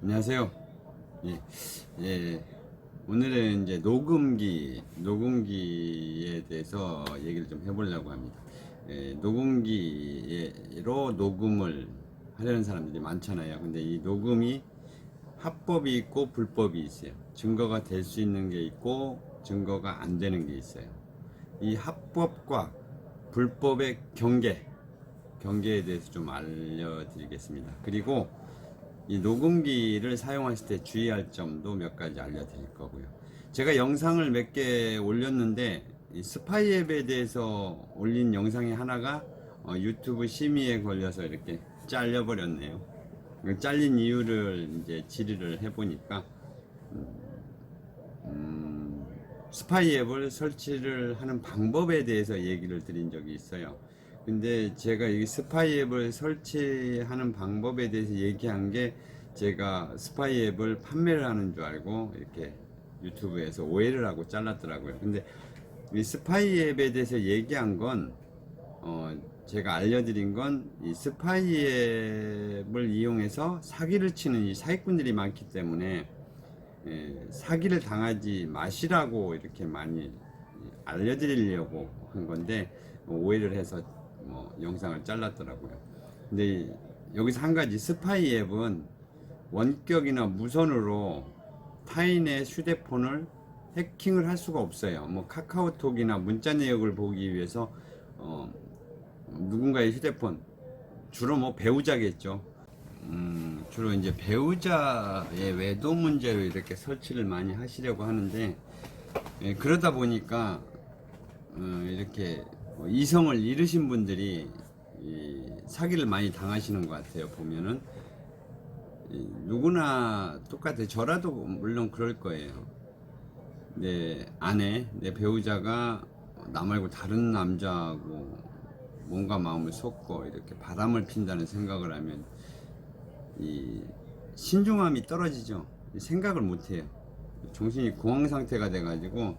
안녕하세요. 예, 예, 오늘은 이제 녹음기에 대해서 얘기를 좀 해보려고 합니다. 녹음기로 녹음을 하려는 사람들이 많잖아요. 근데 이 녹음이 합법이 있고 불법이 있어요. 증거가 될 수 있는 게 있고 증거가 안 되는 게 있어요. 이 합법과 불법의 경계에 대해서 좀 알려드리겠습니다. 그리고 이 녹음기를 사용하실 때 주의할 점도 몇 가지 알려드릴 거고요. 제가 영상을 몇 개 올렸는데 이 스파이 앱에 대해서 올린 영상이 하나가 유튜브 심의에 걸려서 이렇게 잘려버렸네요. 잘린 이유를 이제 질의를 해보니까 스파이 앱을 설치를 하는 방법에 대해서 얘기를 드린 적이 있어요. 근데 제가 이 스파이 앱을 설치하는 방법에 대해서 얘기한 게 제가 스파이 앱을 판매를 하는 줄 알고 이렇게 유튜브에서 오해를 하고 잘랐더라고요. 근데 이 스파이 앱에 대해서 얘기한 건 제가 알려드린 건 이 스파이 앱을 이용해서 사기를 치는 이 사기꾼들이 많기 때문에 사기를 당하지 마시라고 이렇게 많이 알려드리려고 한 건데 오해를 해서 영상을 잘랐더라고요. 근데 여기서 한 가지, 스파이 앱은 원격이나 무선으로 타인의 휴대폰을 해킹을 할 수가 없어요. 카카오톡이나 문자 내역을 보기 위해서 누군가의 휴대폰, 주로 배우자겠죠. 주로 이제 배우자의 외도 문제로 이렇게 설치를 많이 하시려고 하는데, 그러다 보니까 이렇게 이성을 잃으신 분들이 사기를 많이 당하시는 것 같아요. 보면은 누구나 똑같아요. 저라도 물론 그럴 거예요. 내 아내, 내 배우자가 나 말고 다른 남자하고 몸과 마음을 쏟고 이렇게 바람을 핀다는 생각을 하면 이 신중함이 떨어지죠. 생각을 못해요. 정신이 공황 상태가 돼가지고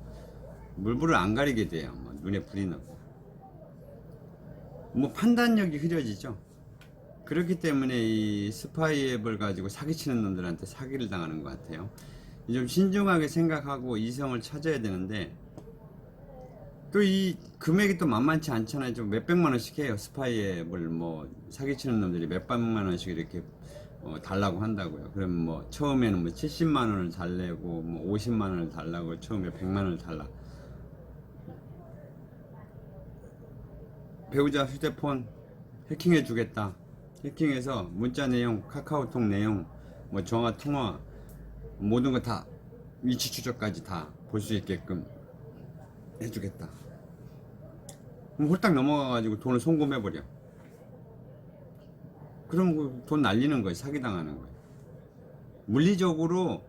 물불을 안 가리게 돼요. 눈에 불이 나고 판단력이 흐려지죠. 그렇기 때문에 이 스파이 앱을 가지고 사기치는 놈들한테 사기를 당하는 것 같아요. 좀 신중하게 생각하고 이성을 찾아야 되는데, 또 이 금액이 또 만만치 않잖아요. 좀 몇백만 원씩 해요. 스파이 앱을 사기치는 놈들이 몇백만 원씩 이렇게 달라고 한다고요. 그럼 처음에는 70만 원을 달래고 50만 원을 달라고, 처음에 100만 원을 달라. 배우자 휴대폰 해킹해 주겠다. 해킹해서 문자 내용, 카카오톡 내용, 전화 통화 모든 거 다, 위치 추적까지 다 볼 수 있게끔 해주겠다. 그럼 홀딱 넘어가가지고 돈을 송금해버려. 그럼 돈 날리는 거예요. 사기당하는 거예요. 물리적으로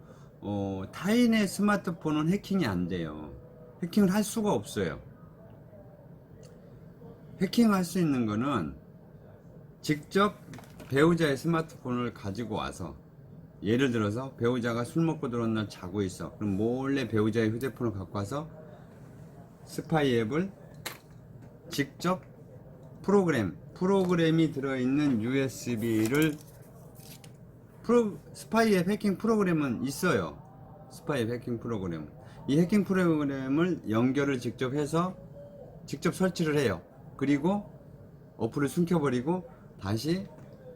타인의 스마트폰은 해킹이 안 돼요. 해킹을 할 수가 없어요. 해킹할 수 있는 거는 직접 배우자의 스마트폰을 가지고 와서, 예를 들어서 배우자가 술 먹고 들어온 날 자고 있어. 그럼 몰래 배우자의 휴대폰을 갖고 와서 스파이 앱을 직접 프로그램이 들어있는 USB를, 스파이 앱 해킹 프로그램은 있어요. 스파이 앱 해킹 프로그램, 이 해킹 프로그램을 연결을 직접 해서 직접 설치를 해요. 그리고 어플을 숨겨버리고 다시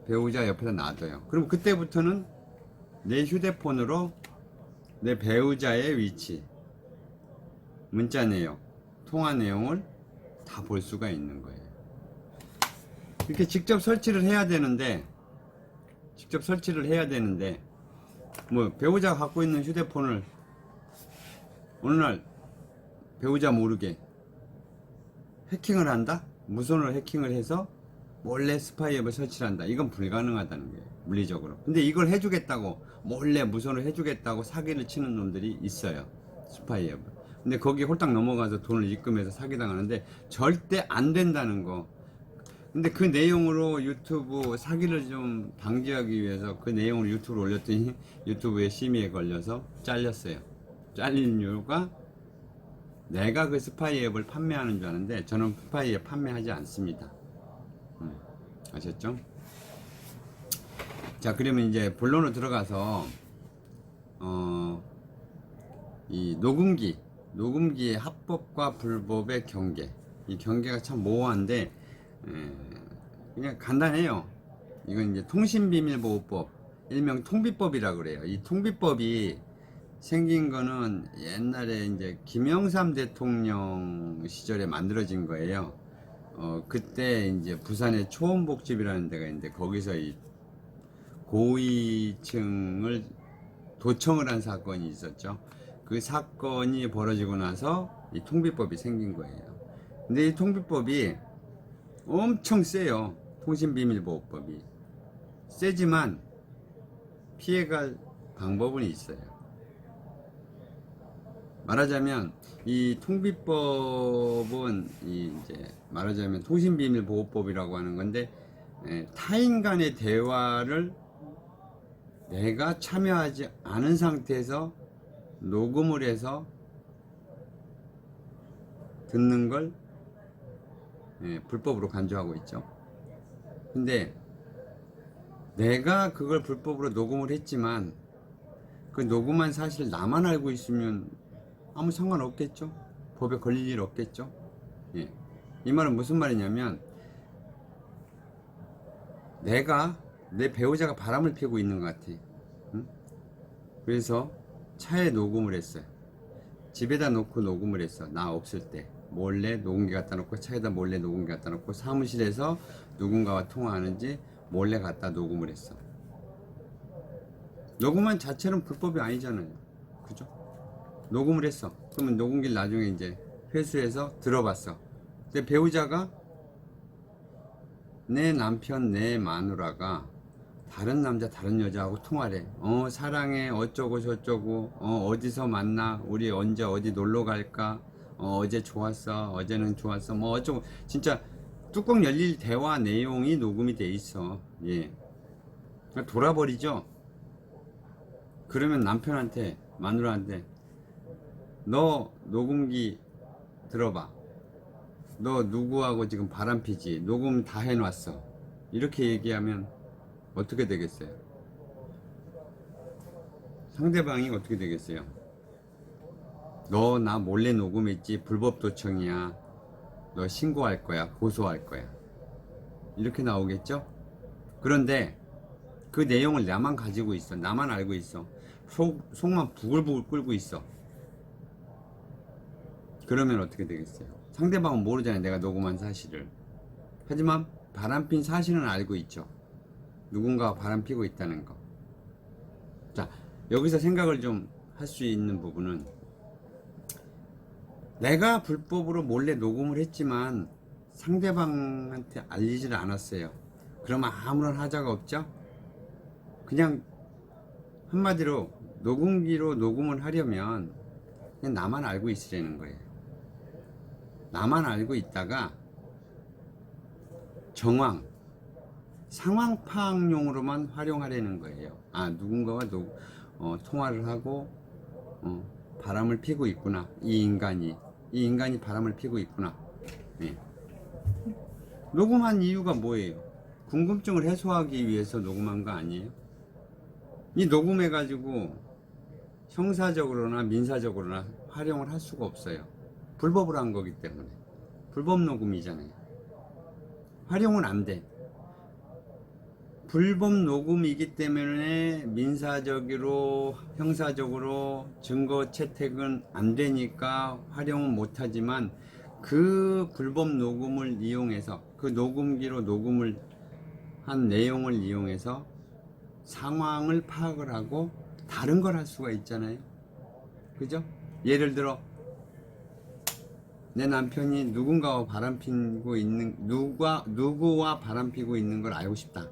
배우자 옆에다 놔둬요. 그럼 그때부터는 내 휴대폰으로 내 배우자의 위치, 문자 내용, 통화 내용을 다 볼 수가 있는 거예요. 이렇게 직접 설치를 해야 되는데, 배우자가 갖고 있는 휴대폰을 어느 날 배우자 모르게 해킹을 한다? 무선으로 해킹을 해서 몰래 스파이 앱을 설치를 한다. 이건 불가능하다는 거예요. 물리적으로. 근데 이걸 해주겠다고, 몰래 무선으로 해주겠다고 사기를 치는 놈들이 있어요. 스파이 앱을. 근데 거기 홀딱 넘어가서 돈을 입금해서 사기당하는데 절대 안 된다는 거. 근데 그 내용으로 유튜브 사기를 좀 방지하기 위해서 그 내용을 유튜브로 올렸더니 유튜브에 심의에 걸려서 잘렸어요. 잘린 이유가 내가 그 스파이 앱을 판매하는 줄 아는데 저는 스파이 앱 판매하지 않습니다. 아셨죠? 자, 그러면 이제 본론으로 들어가서 이 녹음기의 합법과 불법의 경계, 이 경계가 참 모호한데 그냥 간단해요. 이건 이제 통신비밀보호법, 일명 통비법이라고 그래요. 이 통비법이 생긴 거는 옛날에 이제 김영삼 대통령 시절에 만들어진 거예요. 그때 이제 부산에 초원복집이라는 데가 있는데 거기서 이 고위층을 도청을 한 사건이 있었죠. 그 사건이 벌어지고 나서 이 통비법이 생긴 거예요. 근데 이 통비법이 엄청 세요. 통신비밀보호법이 세지만 피해갈 방법은 있어요. 말하자면 이 통비법은 이제 말하자면 통신비밀보호법이라고 하는 건데 타인 간의 대화를 내가 참여하지 않은 상태에서 녹음을 해서 듣는 걸 불법으로 간주하고 있죠. 근데 내가 그걸 불법으로 녹음을 했지만 그 녹음한 사실 나만 알고 있으면 아무 상관없겠죠. 법에 걸릴 일 없겠죠. 예. 이 말은 무슨 말이냐면 내 배우자가 바람을 피우고 있는 것 같아. 응? 그래서 차에 녹음을 했어요. 집에다 놓고 녹음을 했어. 나 없을 때 몰래 녹음기 갖다 놓고 차에다 몰래 녹음기 갖다 놓고 사무실에서 누군가와 통화하는지 몰래 갖다 녹음을 했어. 녹음한 자체는 불법이 아니잖아요. 그죠? 녹음을 했어. 그러면 녹음기를 나중에 이제 회수해서 들어봤어. 근데 배우자가 내 남편, 내 마누라가 다른 남자, 다른 여자하고 통화를 해. 사랑해, 어쩌고 저쩌고, 어디서 만나, 우리 언제 어디 놀러 갈까, 어제 좋았어, 어제는 좋았어, 뭐 어쩌고. 진짜 뚜껑 열릴 대화 내용이 녹음이 돼 있어. 예. 돌아버리죠? 그러면 남편한테, 마누라한테, 너 녹음기 들어봐. 너 누구하고 지금 바람피지? 녹음 다 해놨어. 이렇게 얘기하면 어떻게 되겠어요? 상대방이 어떻게 되겠어요? 너 나 몰래 녹음했지? 불법 도청이야. 너 신고할 거야. 고소할 거야. 이렇게 나오겠죠? 그런데 그 내용을 나만 가지고 있어. 나만 알고 있어. 속만 부글부글 끓고 있어. 그러면 어떻게 되겠어요? 상대방은 모르잖아요. 내가 녹음한 사실을. 하지만 바람핀 사실은 알고 있죠. 누군가가 바람피고 있다는 거. 자, 여기서 생각을 좀 할 수 있는 부분은 내가 불법으로 몰래 녹음을 했지만 상대방한테 알리질 않았어요. 그러면 아무런 하자가 없죠? 그냥 한마디로 녹음기로 녹음을 하려면 그냥 나만 알고 있으라는 거예요. 나만 알고 있다가 상황 파악용으로만 활용하려는 거예요. 누군가와 통화를 하고 바람을 피고 있구나. 이 인간이 바람을 피고 있구나. 예. 녹음한 이유가 뭐예요? 궁금증을 해소하기 위해서 녹음한 거 아니에요? 이 녹음해가지고 형사적으로나 민사적으로나 활용을 할 수가 없어요. 불법으로 한 거기 때문에. 불법 녹음이잖아요. 활용은 안 돼. 불법 녹음이기 때문에 민사적으로 형사적으로 증거 채택은 안 되니까 활용은 못하지만 그 불법 녹음을 이용해서 그 녹음기로 녹음을 한 내용을 이용해서 상황을 파악을 하고 다른 걸 할 수가 있잖아요. 그죠? 예를 들어 내 남편이 누군가와 바람피고 있는 누구와 바람피고 있는 걸 알고 싶다.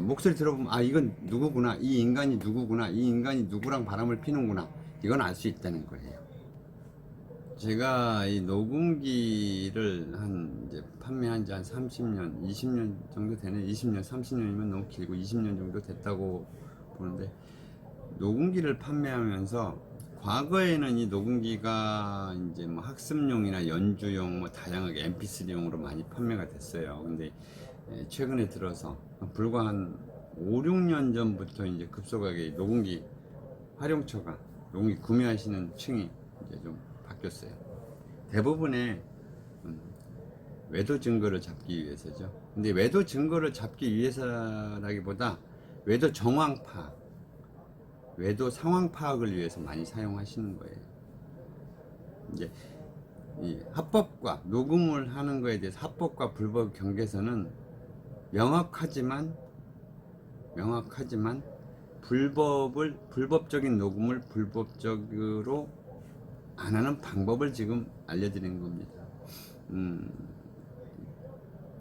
목소리 들어보면 이건 누구구나, 이 인간이 누구구나, 이 인간이 누구랑 바람을 피는구나, 이건 알 수 있다는 거예요. 제가 이 녹음기를 이제 판매한 지 한 30년, 20년 정도 되네. 20년, 30년이면 너무 길고 20년 정도 됐다고 보는데, 녹음기를 판매하면서 과거에는 이 녹음기가 이제 뭐 학습용이나 연주용 뭐 다양하게 MP3용으로 많이 판매가 됐어요. 근데 최근에 들어서 불과 한 5, 6년 전부터 이제 급속하게 녹음기 활용처가 녹음기 구매하시는 층이 이제 좀 바뀌었어요. 대부분의 외도 증거를 잡기 위해서죠. 근데 외도 증거를 잡기 위해서라기보다 외도 정황 파악, 외도 상황 파악을 위해서 많이 사용하시는 거예요. 이제 이 합법과 녹음을 하는 거에 대해서 합법과 불법 경계선은 명확하지만 불법적인 녹음을 불법적으로 안 하는 방법을 지금 알려드리는 겁니다.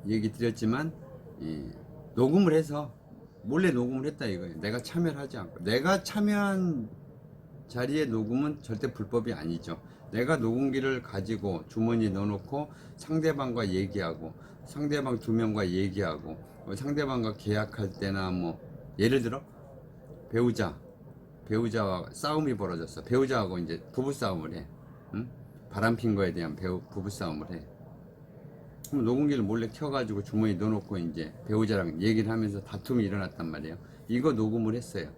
얘기 드렸지만 녹음을 해서 몰래 녹음을 했다 이거예요. 내가 참여를 하지 않고. 내가 참여한 자리에 녹음은 절대 불법이 아니죠. 내가 녹음기를 가지고 주머니에 넣어놓고 상대방과 얘기하고, 상대방 2명과 얘기하고, 상대방과 계약할 때나 뭐 예를 들어 배우자와 싸움이 벌어졌어. 배우자하고 이제 부부싸움을 해. 응? 바람핀 거에 대한 부부싸움을 해. 그럼 녹음기를 몰래 켜가지고 주머니에 넣어놓고 이제 배우자랑 얘기를 하면서 다툼이 일어났단 말이에요. 이거 녹음을 했어요.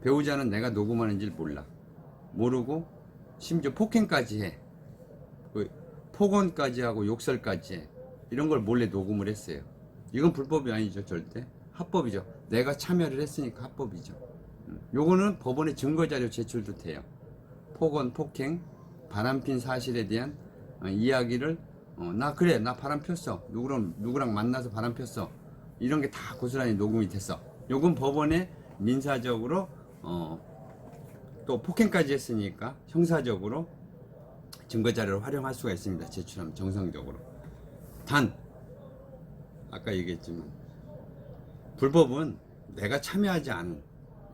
배우자는 내가 녹음하는 줄 몰라. 모르고 심지어 폭행까지 해. 폭언까지 하고 욕설까지 해. 이런 걸 몰래 녹음을 했어요. 이건 불법이 아니죠. 절대 합법이죠. 내가 참여를 했으니까 합법이죠. 요거는 법원에 증거자료 제출도 돼요. 폭언, 폭행, 바람핀 사실에 대한 이야기를 나 바람 폈어. 누구랑 만나서 바람 폈어. 이런 게 다 고스란히 녹음이 됐어. 요건 법원에 민사적으로 또 폭행까지 했으니까 형사적으로 증거자료를 활용할 수가 있습니다. 제출하면 정상적으로. 단 아까 얘기했지만 불법은 내가 참여하지 않은,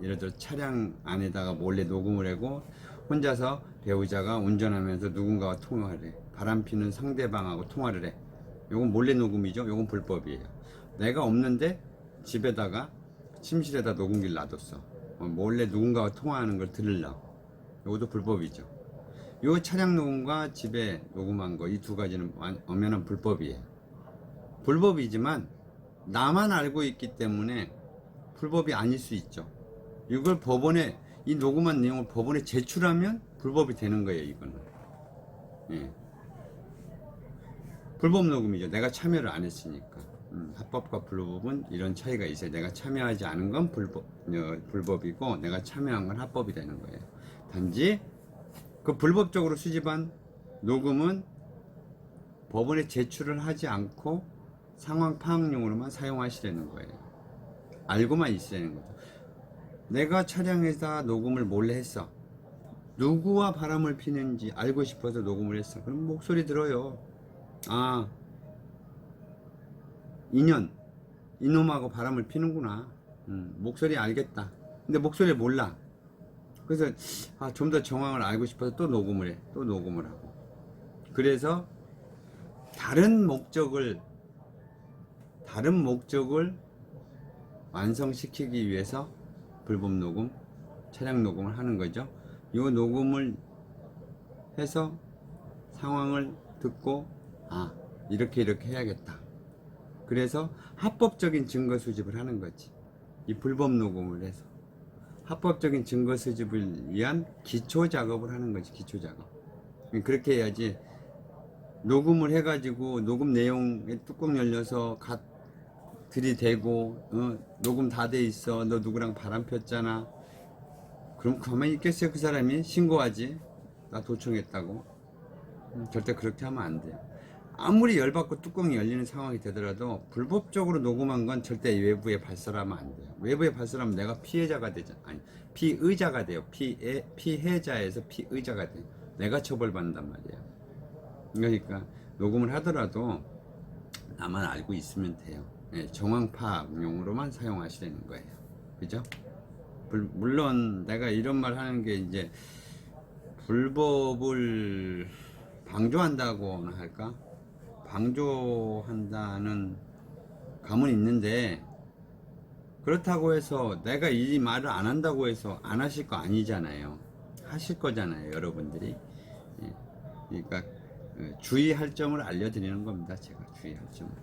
예를 들어 차량 안에다가 몰래 녹음을 하고 혼자서 배우자가 운전하면서 누군가와 통화를 해. 바람피는 상대방하고 통화를 해. 요건 몰래 녹음이죠. 요건 불법이에요. 내가 없는데 집에다가 침실에다 녹음기를 놔뒀어. 몰래 누군가와 통화하는 걸 들으려고. 요것도 불법이죠. 요 차량 녹음과 집에 녹음한 거, 이 두 가지는 엄연한 불법이에요. 불법이지만 나만 알고 있기 때문에 불법이 아닐 수 있죠. 이걸 법원에, 이 녹음한 내용을 법원에 제출하면 불법이 되는 거예요. 이거는 불법 녹음이죠. 내가 참여를 안 했으니까. 합법과 불법은 이런 차이가 있어요. 내가 참여하지 않은 건 불법이고 내가 참여한 건 합법이 되는 거예요. 단지 그 불법적으로 수집한 녹음은 법원에 제출을 하지 않고 상황 파악용으로만 사용하시려는 거예요. 알고만 있으려는 거죠. 내가 차량에다 녹음을 몰래 했어. 누구와 바람을 피는지 알고 싶어서 녹음을 했어. 그럼 목소리 들어요. 아, 이놈하고 바람을 피는구나. 목소리 알겠다. 근데 목소리 몰라. 그래서 좀 더 정황을 알고 싶어서 또 녹음을 해. 또 녹음을 하고. 그래서 다른 목적을 완성시키기 위해서 불법 녹음, 차량 녹음을 하는 거죠. 이 녹음을 해서 상황을 듣고 이렇게 해야겠다. 그래서 합법적인 증거 수집을 하는 거지. 이 불법 녹음을 해서 합법적인 증거 수집을 위한 기초 작업을 하는 거지. 기초 작업. 그렇게 해야지 녹음을 해가지고 녹음 내용에 뚜껑 열려서 들이대고 녹음 다 돼 있어. 너 누구랑 바람 폈잖아. 그럼 가만히 있겠어요? 그 사람이 신고하지. 나 도청했다고. 절대 그렇게 하면 안 돼요. 아무리 열받고 뚜껑이 열리는 상황이 되더라도 불법적으로 녹음한 건 절대 외부에 발설하면 안 돼요. 외부에 발설하면 내가 피해자가 되잖아. 아니, 피의자가 돼요. 피해자에서 피의자가 돼요. 내가 처벌받는단 말이에요. 그러니까 녹음을 하더라도 나만 알고 있으면 돼요. 정황 파악용으로만 사용하시라는 거예요. 그죠? 물론 내가 이런 말 하는 게 이제 불법을 방조한다고나 할까? 방조한다는 감은 있는데, 그렇다고 해서 내가 이 말을 안 한다고 해서 안 하실 거 아니잖아요. 하실 거잖아요, 여러분들이. 그러니까 주의할 점을 알려드리는 겁니다. 제가 주의할 점.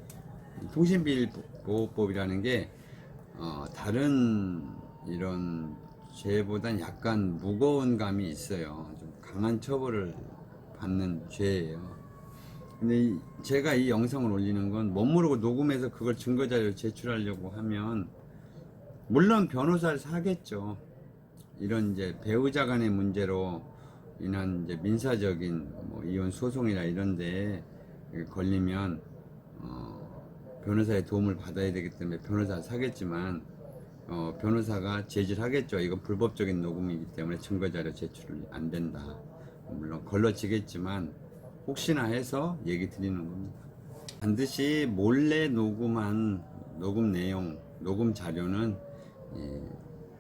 통신비밀보호법이라는 게 다른 이런 죄보단 약간 무거운 감이 있어요. 좀 강한 처벌을 받는 죄예요. 근데 제가 이 영상을 올리는 건 못 모르고 녹음해서 그걸 증거자료를 제출하려고 하면 물론 변호사를 사겠죠. 이런 이제 배우자 간의 문제로 인한 이제 민사적인 뭐 이혼 소송이나 이런데 걸리면 변호사의 도움을 받아야 되기 때문에 변호사를 사겠지만 변호사가 제지하겠죠. 이건 불법적인 녹음이기 때문에 증거자료 제출이 안 된다. 물론 걸러지겠지만 혹시나 해서 얘기 드리는 겁니다. 반드시 몰래 녹음한 녹음 내용, 녹음 자료는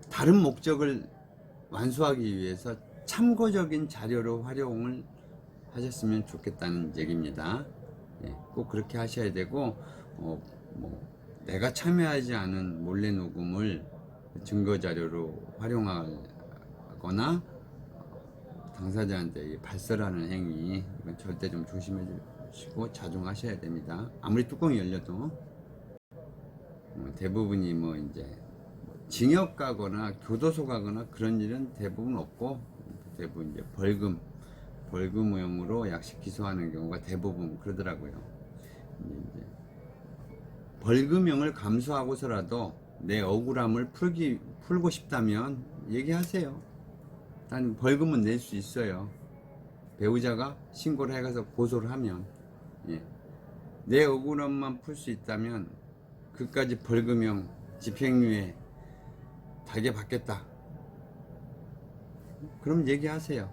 다른 목적을 완수하기 위해서 참고적인 자료로 활용을 하셨으면 좋겠다는 얘기입니다. 꼭 그렇게 하셔야 되고 내가 참여하지 않은 몰래 녹음을 증거 자료로 활용하거나 당사자한테 발설하는 행위, 이건 절대 좀 조심해 주시고 자중하셔야 됩니다. 아무리 뚜껑이 열려도 대부분이 뭐 이제 징역 가거나 교도소 가거나 그런 일은 대부분 없고 대부분 이제 벌금형으로 약식 기소하는 경우가 대부분 그러더라고요. 이제 벌금형을 감수하고서라도 내 억울함을 풀고 싶다면 얘기하세요. 난 벌금은 낼 수 있어요. 배우자가 신고를 해가서 고소를 하면 내 억울함만 풀 수 있다면 그까지 벌금형 집행유예 달게 받겠다. 그럼 얘기하세요.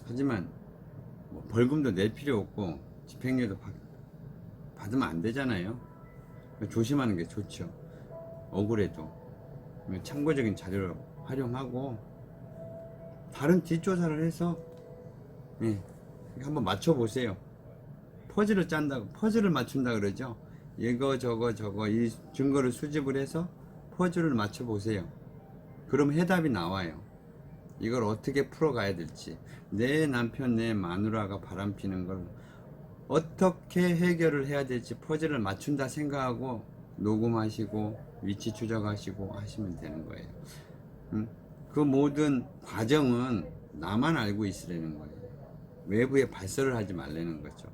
하지만 뭐 벌금도 낼 필요 없고 집행유예도 받으면 안 되잖아요. 조심하는 게 좋죠. 억울해도 참고적인 자료를 활용하고 다른 뒷조사를 해서 한번 맞춰보세요. 퍼즐을 맞춘다 그러죠. 이거 저거 이 증거를 수집을 해서 퍼즐을 맞춰보세요. 그럼 해답이 나와요. 이걸 어떻게 풀어가야 될지, 내 남편 내 마누라가 바람피는 걸 어떻게 해결을 해야 될지 퍼즐을 맞춘다 생각하고 녹음하시고 위치 추적하시고 하시면 되는 거예요. 그 모든 과정은 나만 알고 있으라는 거예요. 외부에 발설을 하지 말라는 거죠.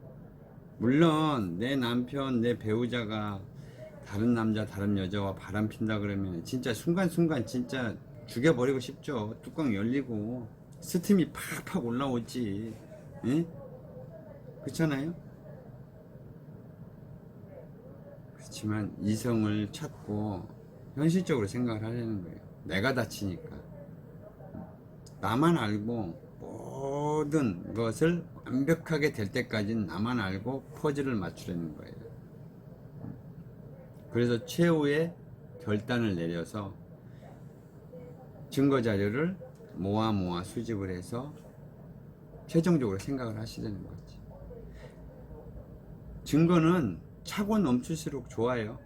물론 내 남편 내 배우자가 다른 남자 다른 여자와 바람핀다 그러면 진짜 순간순간 진짜 죽여버리고 싶죠. 뚜껑 열리고 스팀이 팍팍 올라오지. 그렇잖아요. 그렇지만 이성을 찾고 현실적으로 생각을 하려는 거예요. 내가 다치니까 나만 알고 모든 것을 완벽하게 될 때까지는 나만 알고 퍼즐을 맞추려는 거예요. 그래서 최후의 결단을 내려서 증거 자료를 모아 수집을 해서 최종적으로 생각을 하시려는 거지. 증거는 차고 넘칠수록 좋아요.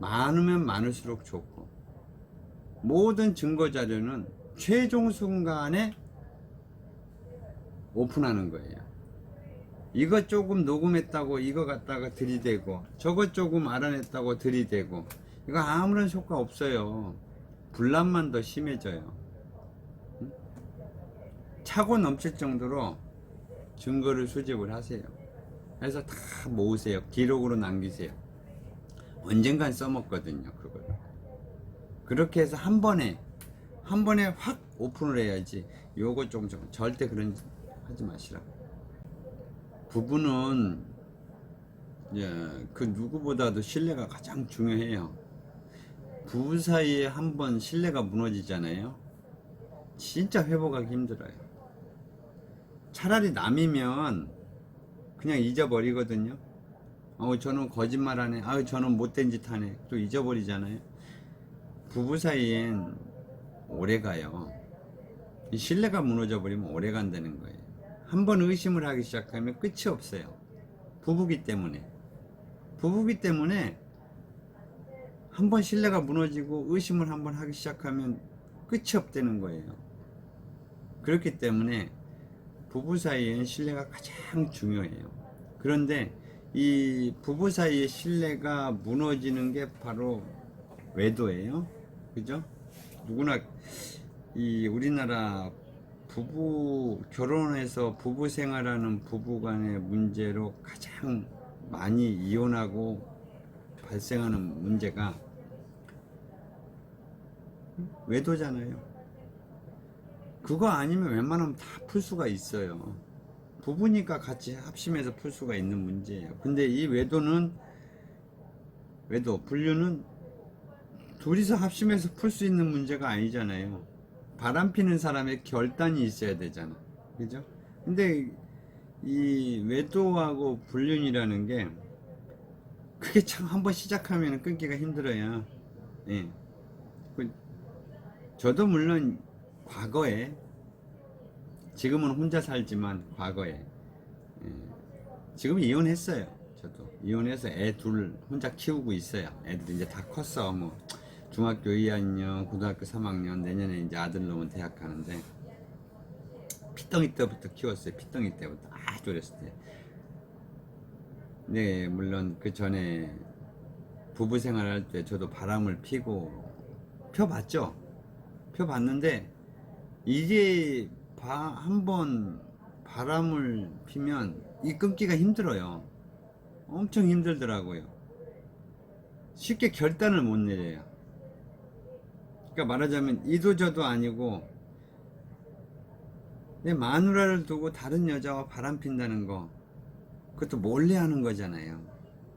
많으면 많을수록 좋고, 모든 증거 자료는 최종 순간에 오픈하는 거예요. 이거 조금 녹음했다고 이거 갖다가 들이대고 저거 조금 알아냈다고 들이대고 이거 아무런 효과 없어요. 분란만 더 심해져요. 차고 넘칠 정도로 증거를 수집을 하세요. 그래서 다 모으세요. 기록으로 남기세요. 언젠간 써먹거든요, 그걸. 그렇게 해서 한 번에 확 오픈을 해야지. 요거 좀 절대 그런 하지 마시라고. 부부는 그 누구보다도 신뢰가 가장 중요해요. 부부 사이에 한번 신뢰가 무너지잖아요. 진짜 회복하기 힘들어요. 차라리 남이면 그냥 잊어버리거든요. 저는 거짓말하네. 저는 못된 짓 하네. 또 잊어버리잖아요. 부부 사이엔 오래가요. 이 신뢰가 무너져 버리면 오래 간다는 거예요. 한 번 의심을 하기 시작하면 끝이 없어요. 부부기 때문에 한 번 신뢰가 무너지고 의심을 한 번 하기 시작하면 끝이 없다는 거예요. 그렇기 때문에 부부 사이엔 신뢰가 가장 중요해요. 그런데 이 부부 사이의 신뢰가 무너지는 게 바로 외도예요. 그죠? 누구나 이 우리나라 부부 결혼해서 부부 생활하는 부부 간의 문제로 가장 많이 이혼하고 발생하는 문제가 외도잖아요. 그거 아니면 웬만하면 다 풀 수가 있어요. 부부니까 같이 합심해서 풀 수가 있는 문제예요. 근데 이 불륜은 둘이서 합심해서 풀 수 있는 문제가 아니잖아요. 바람 피는 사람의 결단이 있어야 되잖아. 그죠? 근데 이 외도하고 불륜이라는 게 그게 참 한번 시작하면 끊기가 힘들어요. 예. 저도 물론 과거에, 지금은 혼자 살지만 과거에, 지금 이혼했어요. 저도 이혼해서 애 둘 혼자 키우고 있어요. 애들 이제 다 컸어. 뭐 중학교 2학년, 고등학교 3학년, 내년에 이제 아들 놈은 대학 가는데, 피덩이 때부터 키웠어요. 피덩이 때부터 아주 어렸을 때. 네, 물론 그 전에 부부 생활할 때 저도 바람을 펴봤죠. 펴봤는데 이게 한번 바람을 피면 이 끊기가 힘들어요. 엄청 힘들더라고요. 쉽게 결단을 못 내려요. 그러니까 말하자면 이도저도 아니고 내 마누라를 두고 다른 여자와 바람 핀다는 거, 그것도 몰래 하는 거잖아요.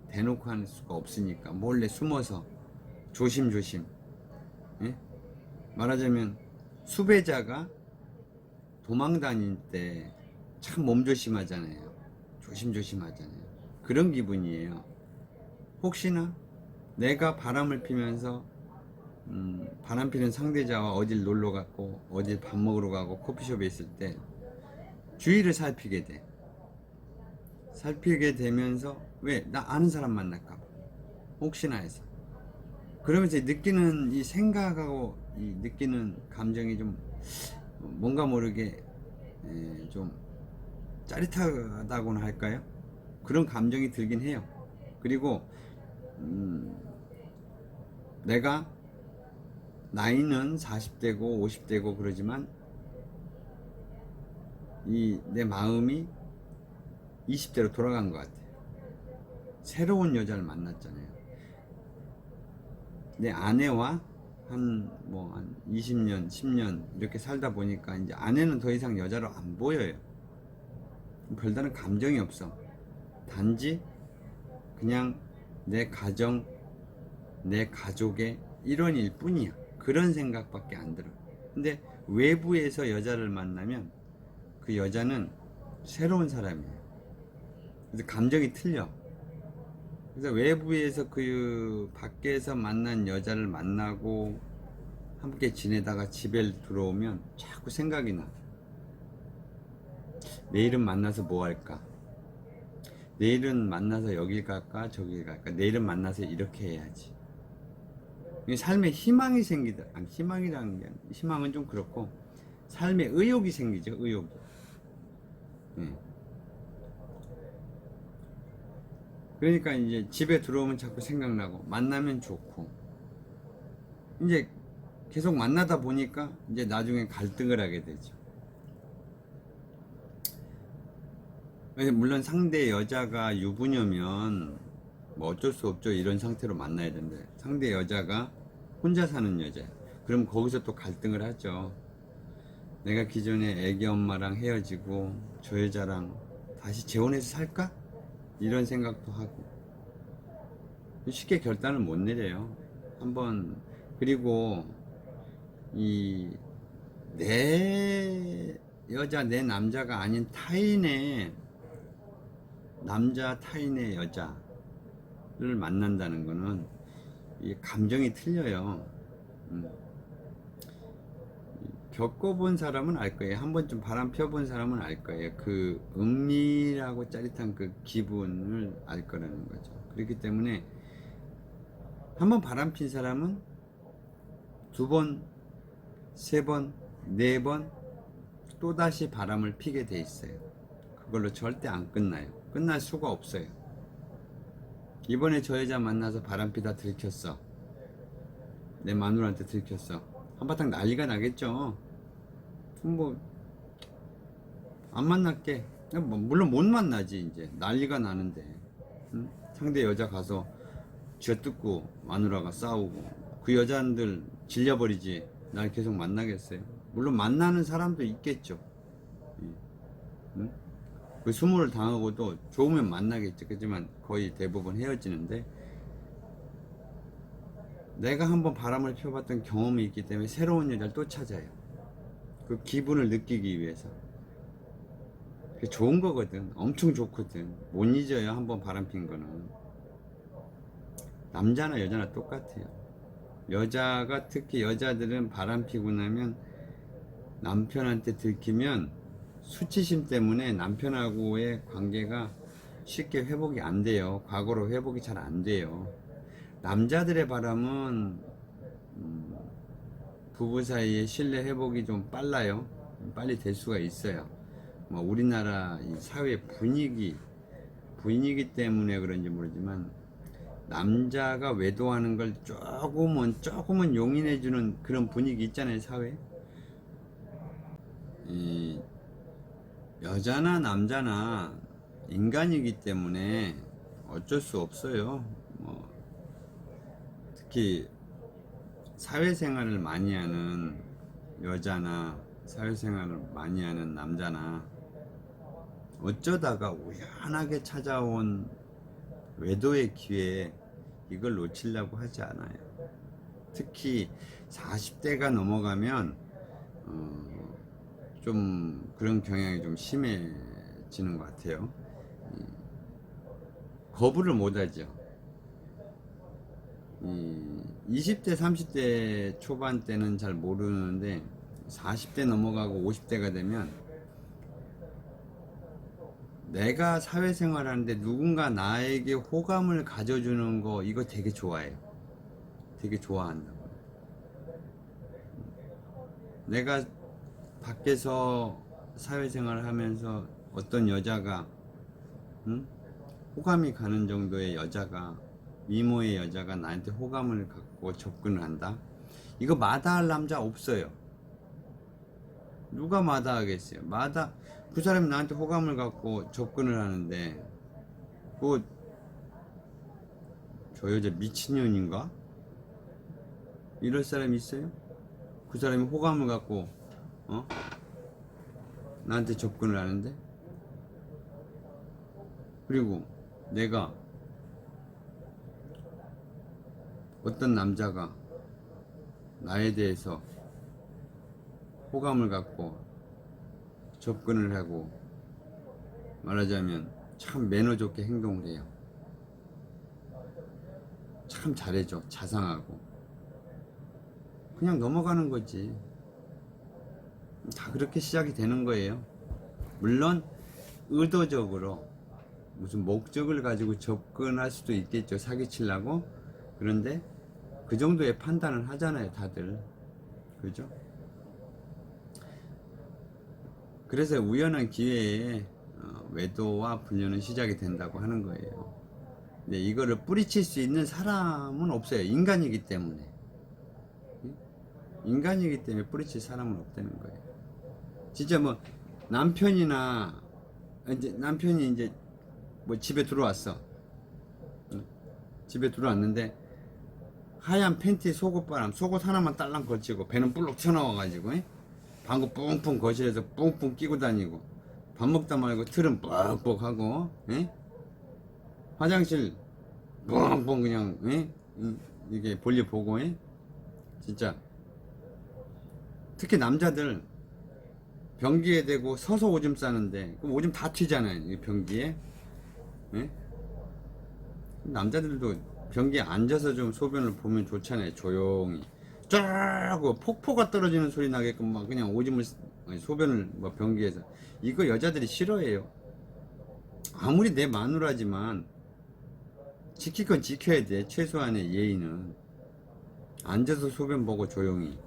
대놓고 할 수가 없으니까 몰래 숨어서 조심조심. 예? 말하자면 수배자가 도망 다닐 때 참 몸조심하잖아요. 조심조심 하잖아요. 그런 기분이에요. 혹시나 내가 바람을 피면서 바람 피는 상대자와 어딜 놀러 갔고 어딜 밥 먹으러 가고 커피숍에 있을 때 주위를 살피게 되면서, 왜? 나 아는 사람 만날까 봐, 혹시나 해서. 그러면서 느끼는 이 생각하고 이 느끼는 감정이 좀 뭔가 모르게 좀 짜릿하다고나 할까요? 그런 감정이 들긴 해요. 그리고 내가 나이는 40대고 50대고 그러지만 내 마음이 20대로 돌아간 것 같아요. 새로운 여자를 만났잖아요. 내 아내와 한 20년, 10년 이렇게 살다 보니까 이제 아내는 더 이상 여자로 안 보여요. 별다른 감정이 없어. 단지 그냥 내 가정, 내 가족의 일원일 뿐이야. 그런 생각밖에 안 들어. 근데 외부에서 여자를 만나면 그 여자는 새로운 사람이에요. 그래서 감정이 틀려. 그래서 외부에서 밖에서 만난 여자를 만나고 함께 지내다가 집에 들어오면 자꾸 생각이 나. 내일은 만나서 뭐 할까? 내일은 만나서 여길 갈까? 저길 갈까? 내일은 만나서 이렇게 해야지. 삶에 희망이 생기더라. 아니, 희망이라는 게, 희망은 좀 그렇고, 삶에 의욕이 생기죠, 의욕이. 네. 그러니까 이제 집에 들어오면 자꾸 생각나고, 만나면 좋고, 이제 계속 만나다 보니까 이제 나중에 갈등을 하게 되죠. 물론 상대 여자가 유부녀면 뭐 어쩔 수 없죠. 이런 상태로 만나야 되는데, 상대 여자가 혼자 사는 여자, 그럼 거기서 또 갈등을 하죠. 내가 기존에 애기 엄마랑 헤어지고 저 여자랑 다시 재혼해서 살까? 이런 생각도 하고. 쉽게 결단을 못 내려요. 그리고 내 여자, 내 남자가 아닌 타인의 남자, 타인의 여자를 만난다는 거는 이 감정이 틀려요. 겪어본 사람은 알 거예요. 한 번쯤 바람 펴본 사람은 알 거예요. 그 은밀하고 짜릿한 그 기분을 알 거라는 거죠. 그렇기 때문에 한 번 바람 핀 사람은 2번, 3번, 4번 또다시 바람을 피게 돼 있어요. 그걸로 절대 안 끝나요. 끝날 수가 없어요. 이번에 저 여자 만나서 바람피다 들켰어. 내 마누라한테 들켰어. 한바탕 난리가 나겠죠. 뭐 안 만날게. 뭐 물론 못 만나지. 이제 난리가 나는데, 응? 상대 여자 가서 쥐어뜯고 마누라가 싸우고 그 여자들 질려버리지. 날 계속 만나겠어요? 물론 만나는 사람도 있겠죠. 응? 그 수모를 당하고도 좋으면 만나겠죠. 그렇지만 거의 대부분 헤어지는데, 내가 한번 바람을 펴봤던 경험이 있기 때문에 새로운 여자를 또 찾아요. 그 기분을 느끼기 위해서. 그게 좋은 거거든. 엄청 좋거든. 못 잊어요. 한번 바람 핀 거는. 남자나 여자나 똑같아요. 여자가, 특히 여자들은 바람 피고 나면 남편한테 들키면 수치심 때문에 남편하고의 관계가 쉽게 회복이 안 돼요. 과거로 회복이 잘 안 돼요. 남자들의 바람은 부부 사이의 신뢰 회복이 좀 빨라요. 빨리 될 수가 있어요. 뭐 우리나라 이 사회 분위기 때문에 그런지 모르지만, 남자가 외도하는 걸 조금은 용인해주는 그런 분위기 있잖아요, 사회. 이 여자나 남자나 인간이기 때문에 어쩔 수 없어요. 뭐 특히 사회생활을 많이 하는 여자나 사회생활을 많이 하는 남자나 어쩌다가 우연하게 찾아온 외도의 기회에 이걸 놓치려고 하지 않아요. 특히 40대가 넘어가면 좀 그런 경향이 좀 심해지는 것 같아요. 거부를 못하죠. 20대 30대 초반 때는 잘 모르는데 40대 넘어가고 50대가 되면, 내가 사회생활 하는데 누군가 나에게 호감을 가져주는 거, 이거 되게 좋아해요. 되게 좋아한다고. 내가 밖에서 사회생활을 하면서 어떤 여자가, 응? 호감이 가는 정도의 여자가, 미모의 여자가 나한테 호감을 갖고 접근을 한다? 이거 마다할 남자 없어요. 누가 마다하겠어요? 그 사람이 나한테 호감을 갖고 접근을 하는데, 저 여자 미친년인가? 이럴 사람이 있어요? 그 사람이 호감을 갖고 나한테 접근을 하는데, 그리고 내가, 어떤 남자가 나에 대해서 호감을 갖고 접근을 하고, 말하자면 참 매너 좋게 행동을 해요. 참 잘해줘. 자상하고. 그냥 넘어가는 거지. 다 그렇게 시작이 되는 거예요. 물론 의도적으로 무슨 목적을 가지고 접근할 수도 있겠죠. 사기치려고. 그런데 그 정도의 판단을 하잖아요, 다들. 그죠? 그래서 우연한 기회에 외도와 불륜은 시작이 된다고 하는 거예요. 근데 이거를 뿌리칠 수 있는 사람은 없어요. 인간이기 때문에. 인간이기 때문에 뿌리칠 사람은 없다는 거예요. 진짜 뭐 남편이 이제 뭐 집에 들어왔어. 집에 들어왔는데 하얀 팬티 속옷 하나만 딸랑 걸치고 배는 불룩 튀어나와가지고, 방구 뿡뿡 거실에서 뿡뿡 끼고 다니고, 밥 먹다 말고 틀은 뻑뻑 하고, 화장실 뿡뿡 그냥, 이게 볼일 보고, 진짜. 특히 남자들 변기에 대고 서서 오줌 싸는데, 그럼 오줌 다 튀잖아요, 이 변기에. 남자들도 변기에 앉아서 좀 소변을 보면 좋잖아요. 조용히 쫙 폭포가 떨어지는 소리 나게끔 막 그냥 소변을 뭐 변기에서. 이거 여자들이 싫어해요. 아무리 내 마누라지만 지킬 건 지켜야 돼. 최소한의 예의는. 앉아서 소변 보고 조용히.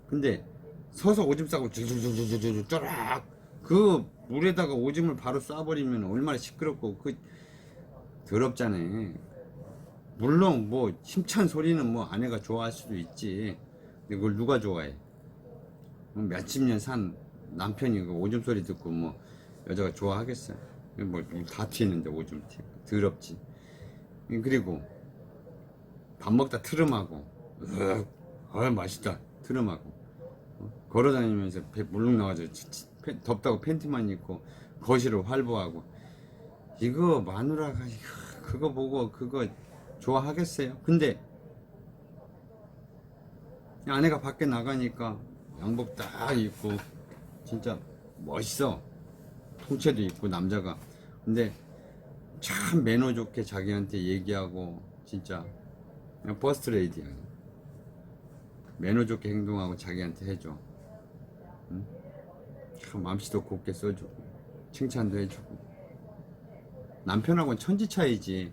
근데 서서 오줌 싸고 쭈쭈쭈쭈쭈 쫙 그 물에다가 오줌을 바로 쏴버리면 얼마나 시끄럽고 더럽잖아요. 물론 뭐 힘찬 소리는 뭐 아내가 좋아할 수도 있지. 근데 그걸 누가 좋아해? 몇십 년 산 남편이 그 오줌 소리 듣고 뭐 여자가 좋아하겠어요? 뭐 다 튀는데 오줌 튀고 더럽지. 그리고 밥 먹다 트름하고 맛있다 트름하고 걸어다니면서 배 물룩 나가지고 덥다고 팬티만 입고 거실을 활보하고 이거 마누라가 그거 보고 그거 좋아하겠어요? 근데 아내가 밖에 나가니까 양복 딱 입고 진짜 멋있어. 통째도 입고 남자가. 근데 참 매너 좋게 자기한테 얘기하고 진짜 그냥 퍼스트 레이디야. 매너 좋게 행동하고 자기한테 해줘. 응? 참 맘씨도 곱게 써주고 칭찬도 해주고. 남편하고는 천지 차이지.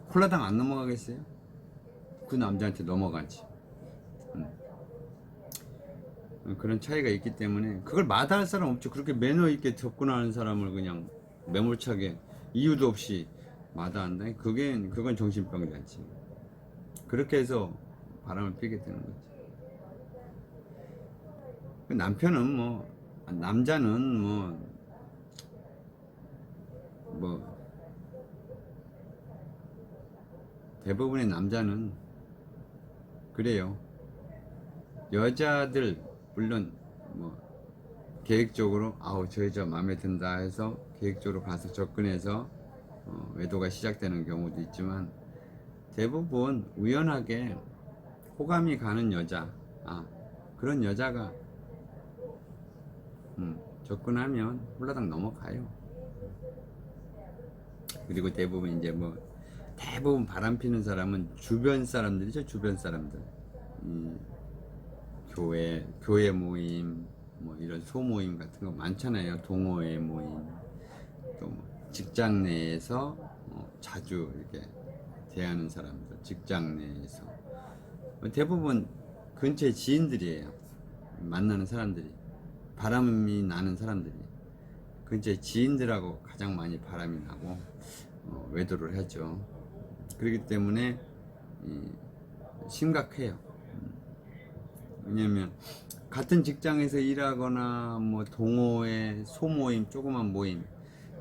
콜라당 안 넘어가겠어요? 그 남자한테 넘어가지. 그런 차이가 있기 때문에 그걸 마다할 사람 없죠. 그렇게 매너 있게 접근하는 사람을 그냥 매몰차게 이유도 없이 마다한다. 그건 정신병자지. 그렇게 해서 바람을 피게 되는 거지. 남편은 뭐 남자는 뭐 대부분의 남자는 그래요. 여자들 물론 뭐 계획적으로 저 여자 마음에 든다 해서 계획적으로 가서 접근해서 외도가 시작되는 경우도 있지만 대부분 우연하게 호감이 가는 여자 그런 여자가 접근하면 홀라당 넘어가요. 그리고 대부분 이제 대부분 바람 피는 사람은 주변 사람들이죠. 주변 사람들. 교회 모임, 뭐 이런 소모임 같은 거 많잖아요. 동호회 모임, 또 직장 내에서 자주 이렇게 대하는 사람들, 직장 내에서 대부분 근처에 지인들이에요. 만나는 사람들이, 바람이 나는 사람들이 근처에 지인들하고 가장 많이 바람이 나고 외도를 하죠. 그렇기 때문에 심각해요. 왜냐면 같은 직장에서 일하거나 뭐 동호회, 소모임, 조그만 모임,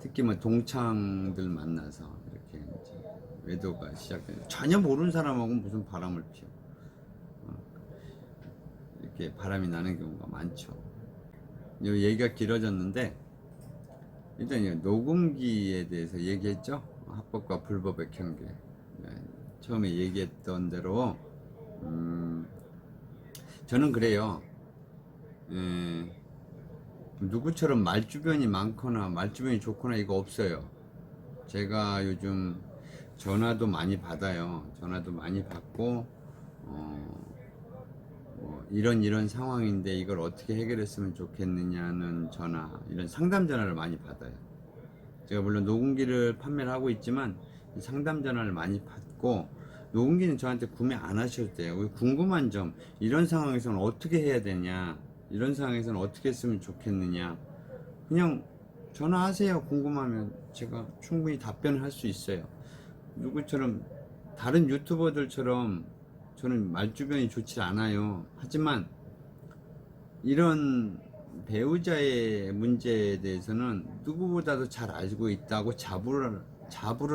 특히 뭐 동창들 만나서 이렇게 이제 외도가 시작돼요. 전혀 모르는 사람하고 무슨 바람을 피워. 이렇게 바람이 나는 경우가 많죠. 이 얘기가 길어졌는데 일단 녹음기에 대해서 얘기했죠. 합법과 불법의 경계. 처음에 얘기했던 대로 저는 그래요. 누구처럼 말주변이 많거나 말주변이 좋거나 이거 없어요. 제가 요즘 전화도 많이 받아요. 전화도 많이 받고 뭐 이런 상황인데 이걸 어떻게 해결했으면 좋겠느냐는 전화, 이런 상담 전화를 많이 받아요. 제가 물론 녹음기를 판매를 하고 있지만 상담 전화를 많이 받고, 녹음기는 저한테 구매 안 하셔도 돼요. 궁금한 점, 이런 상황에서는 어떻게 해야 되냐, 이런 상황에서는 어떻게 했으면 좋겠느냐, 그냥 전화하세요. 궁금하면 제가 충분히 답변을 할 수 있어요. 누구처럼 다른 유튜버들처럼 저는 말주변이 좋지 않아요. 하지만 이런 배우자의 문제에 대해서는 누구보다도 잘 알고 있다고 자부를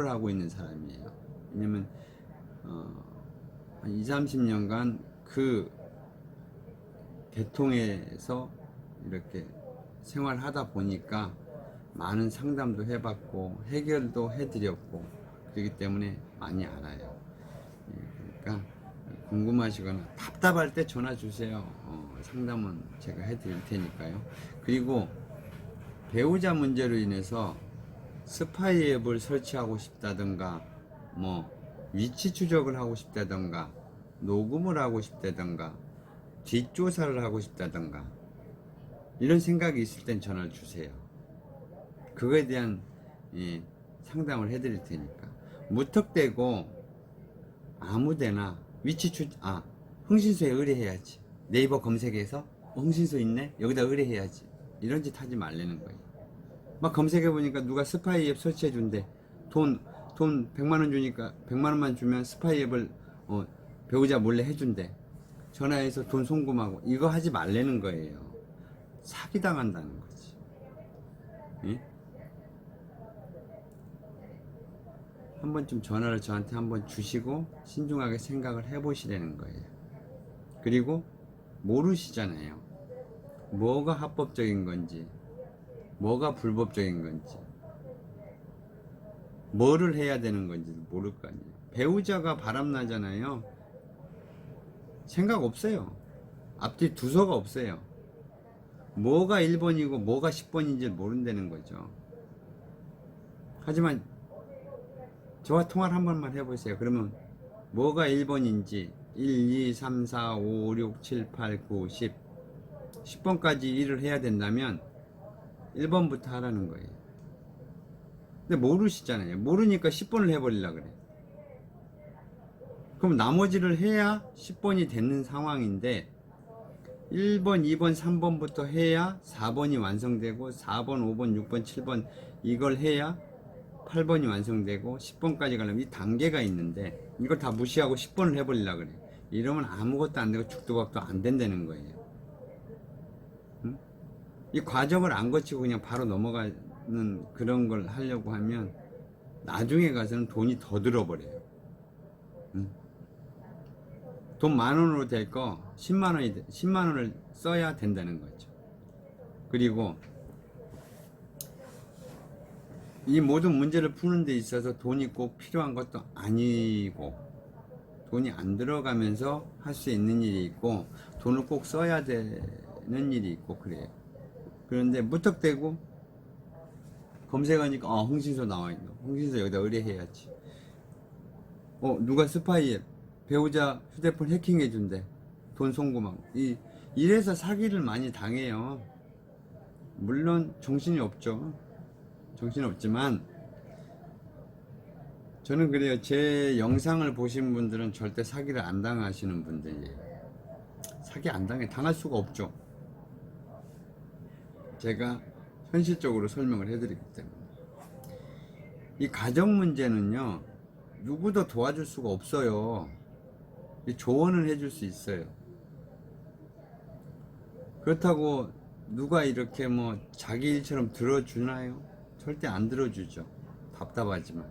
하고 있는 사람이에요. 왜냐면 한 20-30년간 그 계통에서 이렇게 생활하다 보니까 많은 상담도 해봤고 해결도 해드렸고 그렇기 때문에 많이 알아요. 그러니까 궁금하시거나 답답할 때 전화 주세요. 상담은 제가 해드릴 테니까요. 그리고 배우자 문제로 인해서 스파이 앱을 설치하고 싶다든가 뭐 위치 추적을 하고 싶다든가 녹음을 하고 싶다든가 뒷조사를 하고 싶다든가 이런 생각이 있을 땐 전화를 주세요. 그거에 대한 상담을 해드릴 테니까. 무턱대고 아무데나 흥신소에 의뢰해야지. 네이버 검색해서 흥신소 있네? 여기다 의뢰해야지. 이런 짓 하지 말라는 거예요. 막 검색해보니까 누가 스파이 앱 설치해준대. 돈 돈 100만 원 주니까 100만 원만 주면 스파이 앱을 배우자 몰래 해준대. 전화해서 돈 송금하고. 이거 하지 말라는 거예요. 사기당한다는 거지. 예? 한 번쯤 전화를 저한테 한번 주시고 신중하게 생각을 해보시라는 거예요. 그리고 모르시잖아요. 뭐가 합법적인 건지, 뭐가 불법적인 건지, 뭐를 해야 되는 건지 모를 거 아니에요. 배우자가 바람나잖아요. 생각 없어요. 앞뒤 두서가 없어요. 뭐가 1번이고 뭐가 10번인지 모른다는 거죠. 하지만 저와 통화를 한 번만 해보세요. 그러면 뭐가 1번인지 1, 2, 3, 4, 5, 6, 7, 8, 9, 10 10번까지 일을 해야 된다면 1번부터 하라는 거예요. 근데 모르시잖아요. 모르니까 10번을 해버리려고 그래. 그럼 나머지를 해야 10번이 되는 상황인데 1번, 2번, 3번부터 해야 4번이 완성되고 4번, 5번, 6번, 7번 이걸 해야 8번이 완성되고 10번까지 가려면 이 단계가 있는데 이걸 다 무시하고 10번을 해버리려고 그래. 이러면 아무것도 안 되고 죽도 밥도 안 된다는 거예요. 응? 이 과정을 안 거치고 그냥 바로 넘어가는 그런 걸 하려고 하면 나중에 가서는 돈이 더 들어버려요. 응? 돈 10,000원으로 될 거 10만 원을 써야 된다는 거죠. 그리고 이 모든 문제를 푸는 데 있어서 돈이 꼭 필요한 것도 아니고 돈이 안 들어가면서 할 수 있는 일이 있고 돈을 꼭 써야 되는 일이 있고 그래요. 그런데 무턱대고 검색하니까 홍신소 나와 있노. 홍신소 여기다 의뢰해야지. 누가 스파이에 배우자 휴대폰 해킹해 준대. 돈 송금하고. 이래서 사기를 많이 당해요. 물론 정신이 없죠. 정신 없지만 저는 그래요. 제 영상을 보신 분들은 절대 사기를 안 당하시는 분들이에요. 사기 안 당할 수가 없죠. 제가 현실적으로 설명을 해드리기 때문에. 이 가정 문제는요, 누구도 도와줄 수가 없어요. 조언을 해줄 수 있어요. 그렇다고 누가 이렇게 자기 일처럼 들어주나요? 절대 안 들어주죠. 답답하지만.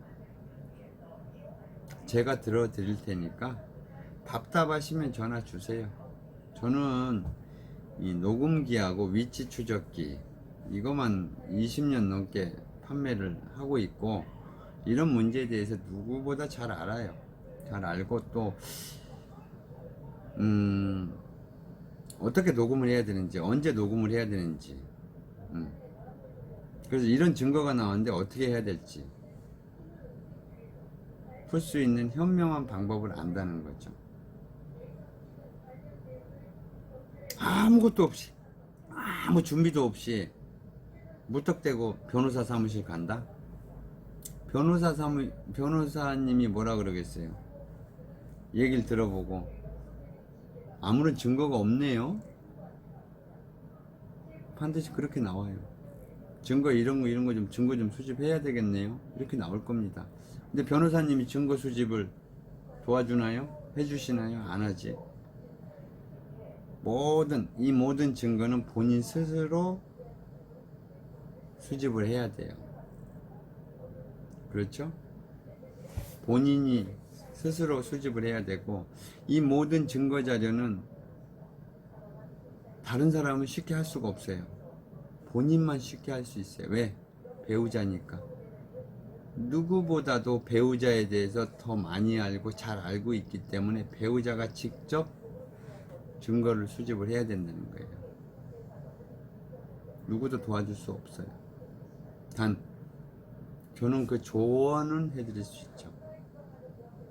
제가 들어드릴 테니까 답답하시면 전화 주세요. 저는 이 녹음기하고 위치 추적기 이것만 20년 넘게 판매를 하고 있고 이런 문제에 대해서 누구보다 잘 알아요. 잘 알고 또 어떻게 녹음을 해야 되는지 언제 녹음을 해야 되는지 그래서 이런 증거가 나왔는데 어떻게 해야 될지 풀 수 있는 현명한 방법을 안다는 거죠. 아무것도 없이 아무 준비도 없이 무턱대고 변호사 사무실 간다? 변호사님이 뭐라 그러겠어요? 얘기를 들어보고 아무런 증거가 없네요. 반드시 그렇게 나와요. 증거 이런 거 좀 증거 좀 수집해야 되겠네요. 이렇게 나올 겁니다. 근데 변호사님이 증거 수집을 도와주나요? 해주시나요? 안 하지. 이 모든 증거는 본인 스스로 수집을 해야 돼요. 그렇죠? 본인이 스스로 수집을 해야 되고 이 모든 증거 자료는 다른 사람은 쉽게 할 수가 없어요. 본인만 쉽게 할 수 있어요. 왜? 배우자니까. 누구보다도 배우자에 대해서 더 많이 알고 잘 알고 있기 때문에 배우자가 직접 증거를 수집을 해야 된다는 거예요. 누구도 도와줄 수 없어요. 단 저는 그 조언은 해드릴 수 있죠.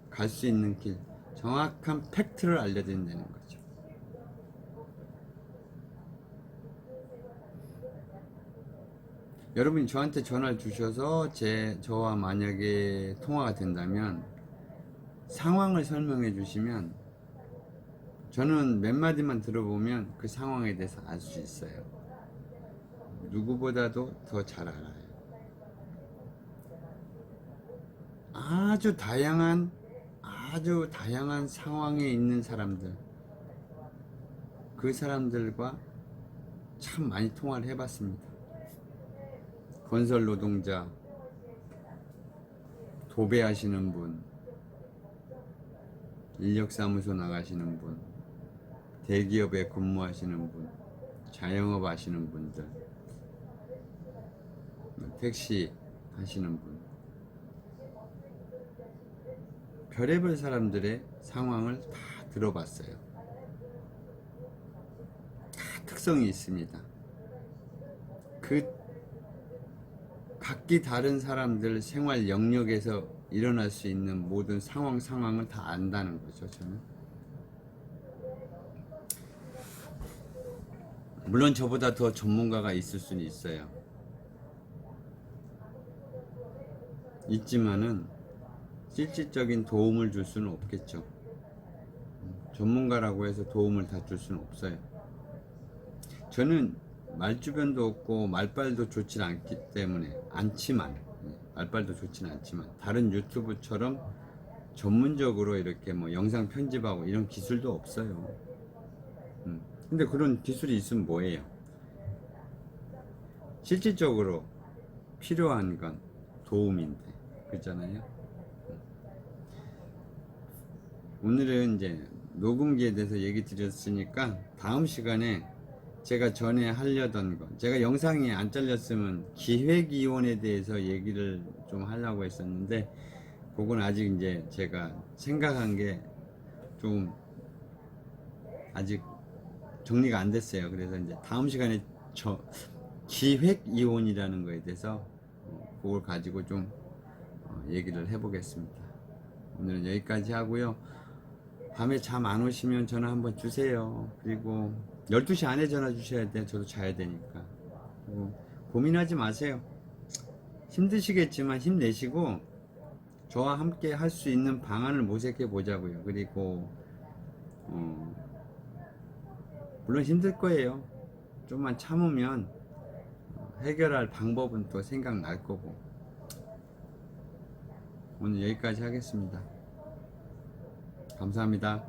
갈 수 있는 길, 정확한 팩트를 알려드린다는 거죠. 여러분이 저한테 전화를 주셔서 저와 만약에 통화가 된다면 상황을 설명해 주시면 저는 몇 마디만 들어보면 그 상황에 대해서 알 수 있어요. 누구보다도 더 잘 알아요. 아주 다양한 상황에 있는 사람들, 그 사람들과 참 많이 통화를 해봤습니다. 건설 노동자, 도배하시는 분, 인력사무소 나가시는 분, 대기업에 근무하시는 분, 자영업 하시는 분들, 택시 하시는 분, 별의별 사람들의 상황을 다 들어봤어요. 다 특성이 있습니다. 그 각기 다른 사람들 생활 영역에서 일어날 수 있는 모든 상황을 다 안다는 거죠, 저는. 물론 저보다 더 전문가가 있을 수는 있어요. 있지만은 실질적인 도움을 줄 수는 없겠죠. 전문가라고 해서 도움을 다 줄 수는 없어요. 저는 말주변도 없고 말빨도 좋진 않기 때문에 말빨도 좋진 않지만 다른 유튜브처럼 전문적으로 이렇게 뭐 영상 편집하고 이런 기술도 없어요. 근데 그런 기술이 있으면 뭐예요? 실질적으로 필요한 건 도움인데, 그렇잖아요. 오늘은 이제 녹음기에 대해서 얘기 드렸으니까 다음 시간에 제가 전에 하려던 거, 제가 영상이 안 잘렸으면 기획이혼에 대해서 얘기를 좀 하려고 했었는데, 그건 아직 이제 제가 생각한 게 좀 아직 정리가 안 됐어요. 그래서 이제 다음 시간에 기획이혼이라는 거에 대해서 그걸 가지고 좀 얘기를 해보겠습니다. 오늘은 여기까지 하고요. 밤에 잠 안 오시면 전화 한번 주세요. 그리고 12시 안에 전화 주셔야 돼요. 저도 자야 되니까. 그리고 고민하지 마세요. 힘드시겠지만 힘내시고 저와 함께 할 수 있는 방안을 모색해 보자고요. 그리고 물론 힘들 거예요. 좀만 참으면 해결할 방법은 또 생각날 거고. 오늘 여기까지 하겠습니다. 감사합니다.